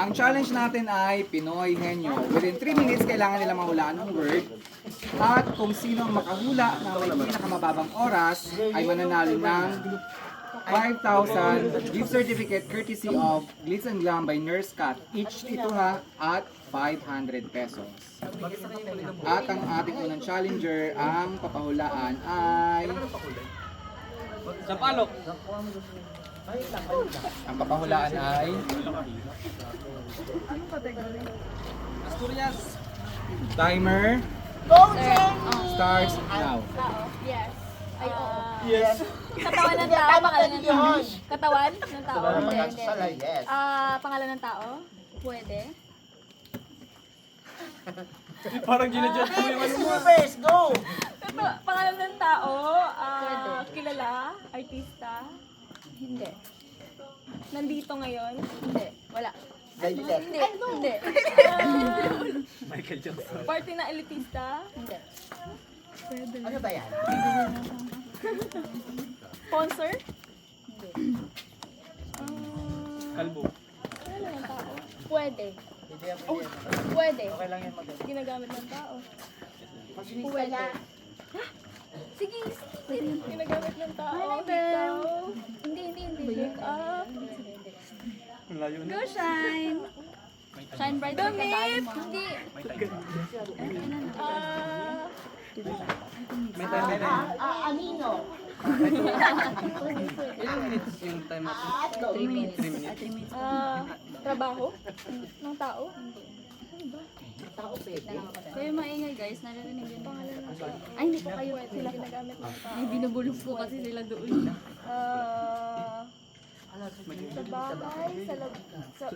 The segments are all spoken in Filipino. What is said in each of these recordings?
Ang challenge natin ay Pinoy Henyo. Within 3 minutes, kailangan nila mahulaan ng word. At kung sino ang makahula na may pinakamababang oras, ay mananalo ng 5,000 gift certificate courtesy of Glitz and Glam by Nurse Cat. Each ito ha at 500 pesos. At ang ating unang challenger, ang papahulaan ay... Sampalok. Ang papahulaan ay... Asturias. Timer starts now. Yes. Ay, oo. Yes. Katawan ng tao, pangalan ng tao. Katawan ng tao. Sala, yes. Pangalan ng tao? Pwede. Parang ginadjudge mo yung ano mo. First, go! Pangalan ng tao? Kilala? Artista? Hindi. Nandito ngayon? Hindi. Wala. Dailet. Hindi. Michael Jackson. Party na elitista? Hindi. Ano ba yan? Sponsor? Kalbo. Pangalan ng tao? Pwede. Hindi yan pwede. Pwede. Okay lang yan mag- Ginagamit ng tao? Pwede. Sige, sige. Ginagamit ng tao? Hi, Ikaw? Bel. Hindi. Make up? Ang layo na. Go, Shine. Shine bright. Damit? Hindi. May time na rin. Anino. Ilang minutes yung time natin? 3 minutes. 3 minutes. Trabaho? Ng tao? Tao pwede. Kayo maingay, guys. Naririnig yung pangalan ng tao. Ay, hindi po kayo. Sila ginagamit ng tao? May binubulong po kasi sila doon. Sa bahay,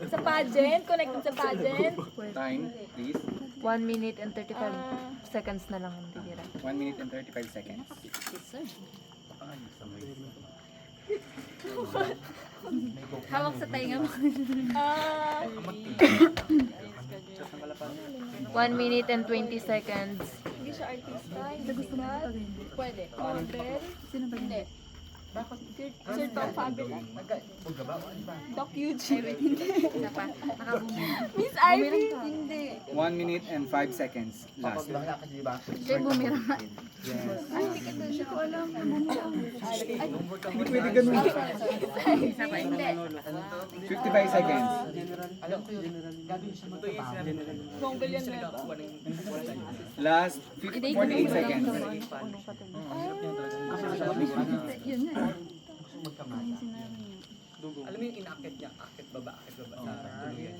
sa pageant, connected sa pageant. Time, please. 1 minute and 35 Ah, seconds na lang ang titira. 1 minute and 35 seconds. Hawak sa tainga mo. 1 minute and 20 seconds. hindi siya artista, hindi sikat, Pwede. model, Hindi. Sir Tom Fabula, Buga ba? Ano ba? Doc Eugene, Isa pa. Nakabumi. Miss Ivy, Hindi. 1 minute and 5 seconds. Last. Pagbakla ka, di ba? Siya bumira. Yes. Hindi ko alam. Hindi pwede ganun. Isa pa. Hindi. 55 seconds. Alam ko yun. Gagawin siya magtrabaho. Mongol yan na. Last 48 seconds. Yun nga. Gusto magkamay. Alam mo yung inaakit niya, akit baba sa tuluyan.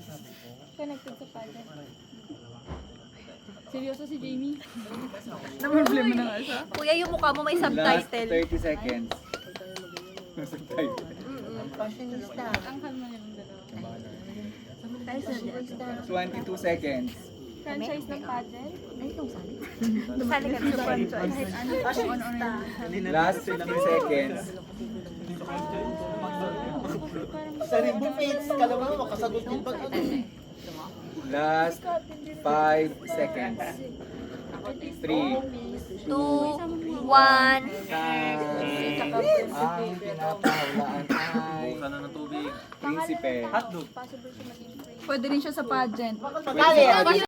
Connected sa pageant. Seryoso si Jamie? Na-problema na nga siya. Kuya, yung mukha mo may Last subtitle. 30 seconds. Subtitle. Fashionista. Ang kalma niya ng dalawa. 22 seconds. Franchise ng pageant? Sali ka sa franchise. Fashionista. Last 50 seconds. Sa ring defense, kalawa mo, makasagot din pag ano. Last 5 seconds. 3, 2, 1. time. Ang pinapahulaan ay Sana ng tubig. Prinsipe. Hotdog. Possible siya maging free. Pwede rin siya sa pageant. Galit!